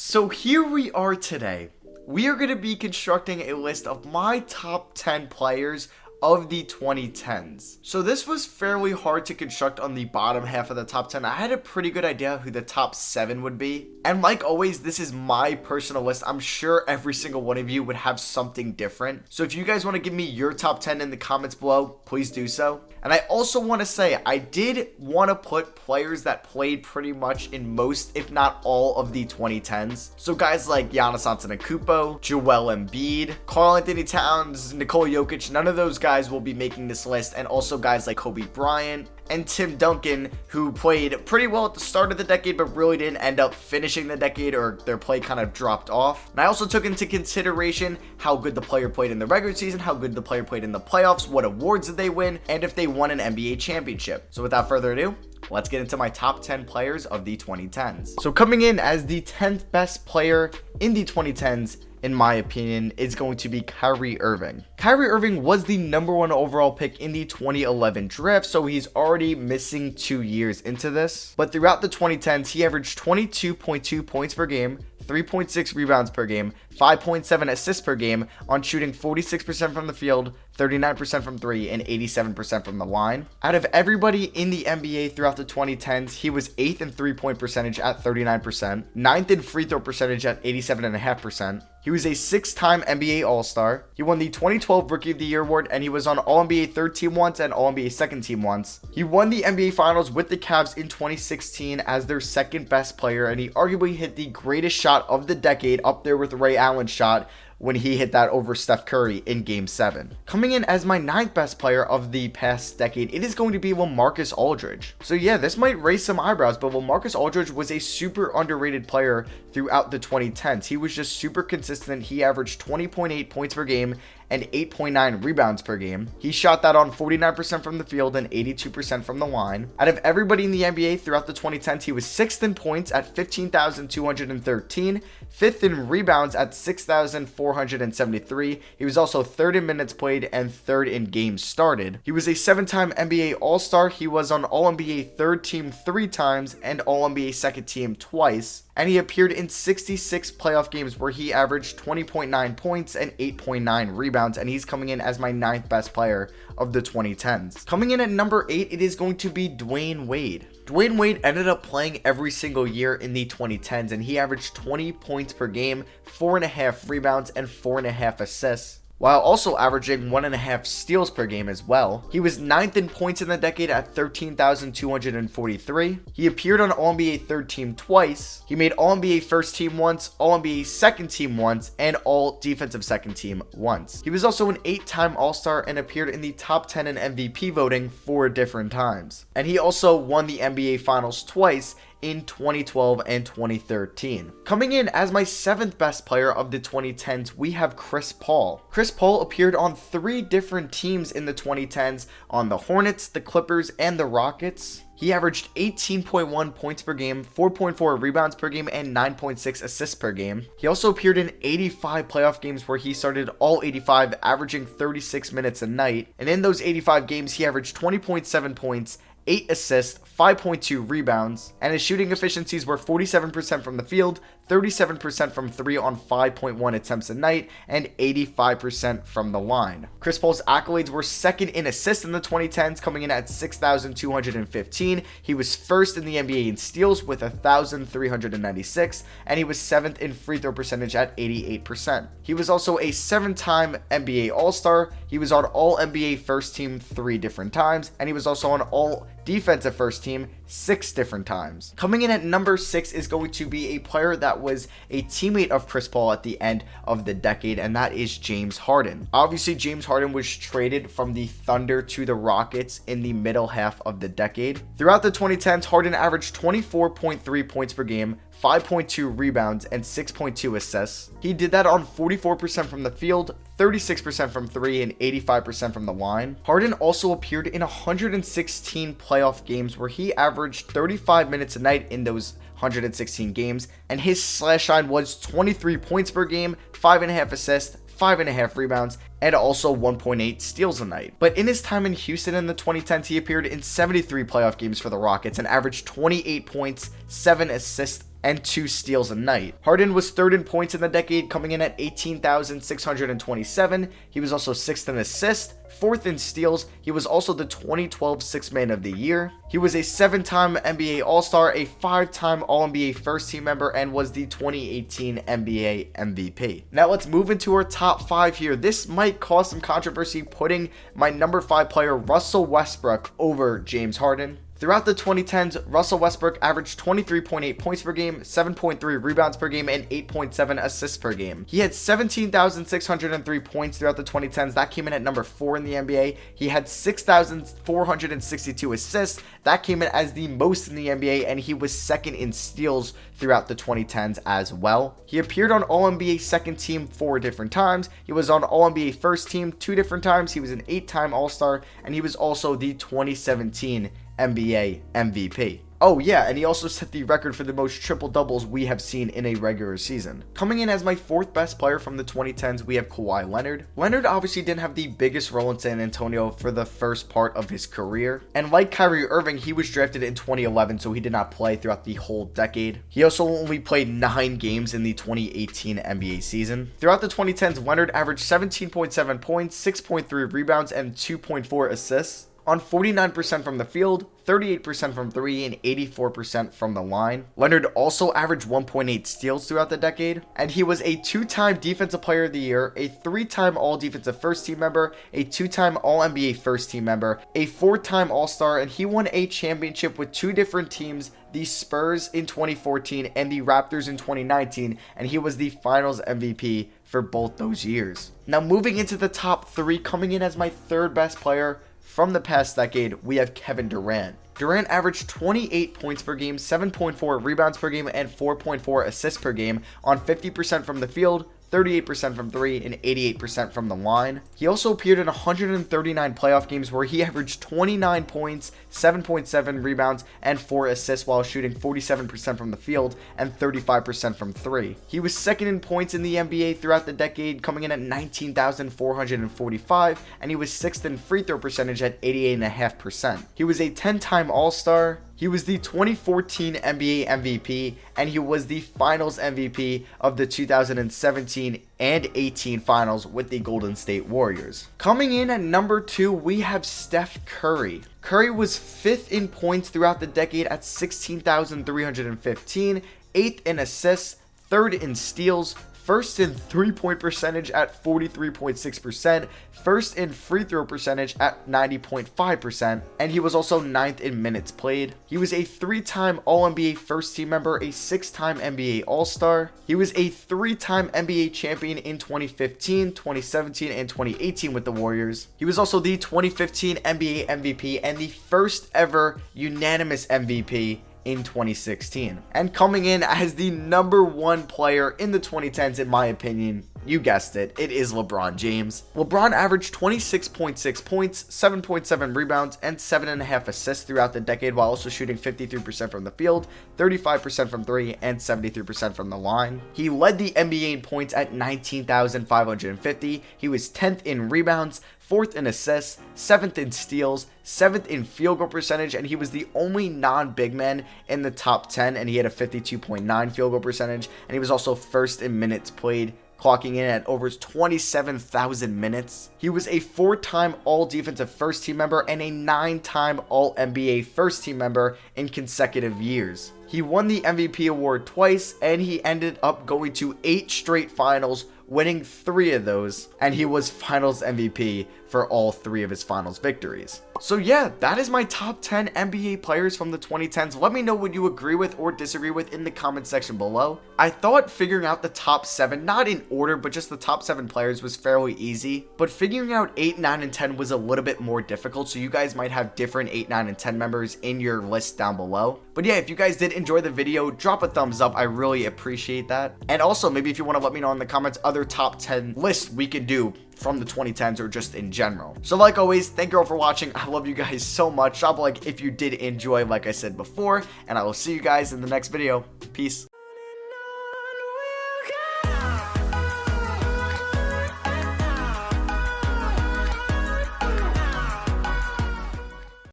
So here we are today. We are going to be constructing a list of my top 10 players of the 2010s. So this was fairly hard to construct on the bottom half of the top 10. I had a pretty good idea who the top 7 would be. And like always, this is my personal list. I'm sure every single one of you would have something different. So if you guys want to give me your top 10 in the comments below, please do so. And I also want to say, I did want to put players that played pretty much in most, if not all, of the 2010s. So guys like Giannis Antetokounmpo, Joel Embiid, Karl Anthony Towns, Nikola Jokic, none of those guys will be making this list. And also guys like Kobe Bryant and Tim Duncan, who played pretty well at the start of the decade, but really didn't end up finishing the decade, or their play kind of dropped off. And I also took into consideration how good the player played in the regular season, how good the player played in the playoffs, what awards did they win, and if they won an NBA championship. So without further ado, let's get into my top 10 players of the 2010s. So coming in as the 10th best player in the 2010s, in my opinion, is going to be Kyrie Irving. Kyrie Irving was the number 1 overall pick in the 2011 draft, so he's already missing 2 years into this. But throughout the 2010s, he averaged 22.2 points per game, 3.6 rebounds per game, 5.7 assists per game on shooting 46% from the field, 39% from 3, and 87% from the line. Out of everybody in the NBA throughout the 2010s, he was 8th in 3-point percentage at 39%, 9th in free throw percentage at 87.5%. He was a 6-time NBA All-Star. He won the 2012 Rookie of the Year award, and he was on All-NBA Third Team once and All-NBA Second Team once. He won the NBA Finals with the Cavs in 2016 as their second best player, and he arguably hit the greatest shot of the decade, up there with Ray Allen's shot when he hit that over Steph Curry in Game 7. Coming in as my 9th best player of the past decade, it is going to be LaMarcus Aldridge. So yeah, this might raise some eyebrows, but LaMarcus Aldridge was a super underrated player throughout the 2010s. He was just super consistent. He averaged 20.8 points per game and 8.9 rebounds per game. He shot that on 49% from the field and 82% from the line. Out of everybody in the NBA throughout the 2010s, he was 6th in points at 15,213, 5th in rebounds at 6,473. He was also 3rd in minutes played and 3rd in games started. He was a 7-time NBA All-Star. He was on All-NBA Third Team 3 times and All-NBA Second Team twice. And he appeared in 66 playoff games where he averaged 20.9 points and 8.9 rebounds, and he's coming in as my 9th best player of the 2010s. Coming in at number 8, it is going to be Dwyane Wade. Dwyane Wade ended up playing every single year in the 2010s, and he averaged 20 points per game, 4.5 rebounds, and 4.5 assists, while also averaging 1.5 steals per game as well. He was 9th in points in the decade at 13,243. He appeared on All-NBA Third Team twice. He made All-NBA First Team once, All-NBA Second Team once, and All-Defensive Second Team once. He was also an 8-time All-Star and appeared in the top 10 in MVP voting 4 different times. And he also won the NBA Finals twice in 2012 and 2013. Coming in as my 7th best player of the 2010s, we have Chris Paul. Chris Paul appeared on 3 different teams in the 2010s, on the Hornets, the Clippers, and the Rockets. He averaged 18.1 points per game, 4.4 rebounds per game, and 9.6 assists per game. He also appeared in 85 playoff games where he started all 85, averaging 36 minutes a night. And in those 85 games, he averaged 20.7 points, 8 assists, 5.2 rebounds, and his shooting efficiencies were 47% from the field, 37% from 3 on 5.1 attempts a night, and 85% from the line. Chris Paul's accolades were 2nd in assists in the 2010s, coming in at 6,215. He was 1st in the NBA in steals with 1,396, and he was 7th in free throw percentage at 88%. He was also a 7-time NBA All-Star. He was on All-NBA First Team 3 different times, and he was also on All-Defensive First Team 6 different times. Coming in at number 6 is going to be a player that was a teammate of Chris Paul at the end of the decade, and that is James Harden. Obviously, James Harden was traded from the Thunder to the Rockets in the middle half of the decade. Throughout the 2010s, Harden averaged 24.3 points per game, 5.2 rebounds, and 6.2 assists. He did that on 44% from the field, 36% from 3, and 85% from the line. Harden also appeared in 116 playoff games where he averaged 35 minutes a night in those 116 games, and his slash line was 23 points per game, 5.5 assists, 5.5 rebounds, and also 1.8 steals a night. But in his time in Houston in the 2010s, he appeared in 73 playoff games for the Rockets and averaged 28 points, 7 assists, and 2 steals a night. Harden was 3rd in points in the decade, coming in at 18,627. He was also 6th in assists, 4th in steals. He was also the 2012 Sixth Man of the Year. He was a 7-time NBA All-Star, a 5-time All-NBA First Team member, and was the 2018 NBA MVP. Now let's move into our top 5 here. This might cause some controversy, putting my number 5 player, Russell Westbrook, over James Harden. Throughout the 2010s, Russell Westbrook averaged 23.8 points per game, 7.3 rebounds per game, and 8.7 assists per game. He had 17,603 points throughout the 2010s. That came in at number 4 in the NBA. He had 6,462 assists. That came in as the most in the NBA, and he was 2nd in steals throughout the 2010s as well. He appeared on All-NBA Second Team 4 different times. He was on All-NBA First Team 2 different times. He was an 8-time All-Star, and he was also the 2017 NBA MVP. Oh yeah, and he also set the record for the most triple doubles we have seen in a regular season. Coming in as my 4th best player from the 2010s, we have Kawhi Leonard. Leonard obviously didn't have the biggest role in San Antonio for the first part of his career, and like Kyrie Irving, he was drafted in 2011, so he did not play throughout the whole decade. He also only played 9 games in the 2018 NBA season. Throughout the 2010s, Leonard averaged 17.7 points, 6.3 rebounds, and 2.4 assists on 49% from the field, 38% from 3, and 84% from the line. Leonard also averaged 1.8 steals throughout the decade, and he was a 2-time Defensive Player of the Year, a 3-time All-Defensive First Team member, a 2-time All-NBA First Team member, a 4-time All-Star, and he won a championship with 2 different teams, the Spurs in 2014 and the Raptors in 2019, and he was the Finals MVP for both those years. Now moving into the top 3, coming in as my 3rd best player from the past decade, we have Kevin Durant. Durant averaged 28 points per game, 7.4 rebounds per game, and 4.4 assists per game on 50% from the field, 38% from 3, and 88% from the line. He also appeared in 139 playoff games where he averaged 29 points, 7.7 rebounds, and 4 assists while shooting 47% from the field and 35% from 3. He was 2nd in points in the NBA throughout the decade, coming in at 19,445, and he was 6th in free throw percentage at 88.5%. He was a 10-time All-Star. He was the 2014 NBA MVP, and he was the Finals MVP of the 2017 and 18 Finals with the Golden State Warriors. Coming in at number 2, we have Steph Curry. Curry was 5th in points throughout the decade at 16,315, 8th in assists, 3rd in steals, 1st in 3-point percentage at 43.6%, 1st in free throw percentage at 90.5%, and he was also 9th in minutes played. He was a 3-time All-NBA First Team member, a 6-time NBA All-Star. He was a 3-time NBA champion in 2015, 2017, and 2018 with the Warriors. He was also the 2015 NBA MVP and the first ever unanimous MVP in 2016. And coming in as the number 1 player in the 2010s, in my opinion, you guessed it, it is LeBron James. LeBron averaged 26.6 points, 7.7 rebounds, and 7.5 assists throughout the decade while also shooting 53% from the field, 35% from 3, and 73% from the line. He led the NBA in points at 19,550. He was 10th in rebounds, 4th in assists, 7th in steals, 7th in field goal percentage, and he was the only non-big man in the top 10, and he had a 52.9 field goal percentage, and he was also 1st in minutes played, clocking in at over 27,000 minutes. He was a 4-time All-Defensive First Team member and a 9-time All-NBA First Team member in consecutive years. He won the MVP award twice, and he ended up going to 8 straight finals, winning 3 of those, and he was Finals MVP for all 3 of his Finals victories. So yeah, that is my top 10 NBA players from the 2010s. Let me know what you agree with or disagree with in the comment section below. I thought figuring out the top 7, not in order, but just the top 7 players was fairly easy, but figuring out 8, 9, and 10 was a little bit more difficult, so you guys might have different 8, 9, and 10 members in your list down below. But yeah, if you guys did enjoy the video, drop a thumbs up. I really appreciate that. And also, maybe if you want to let me know in the comments other top 10 lists we could do from the 2010s or just in general. So like always, thank you all for watching. I love you guys so much. Drop a like if you did enjoy, like I said before, and I will see you guys in the next video. Peace.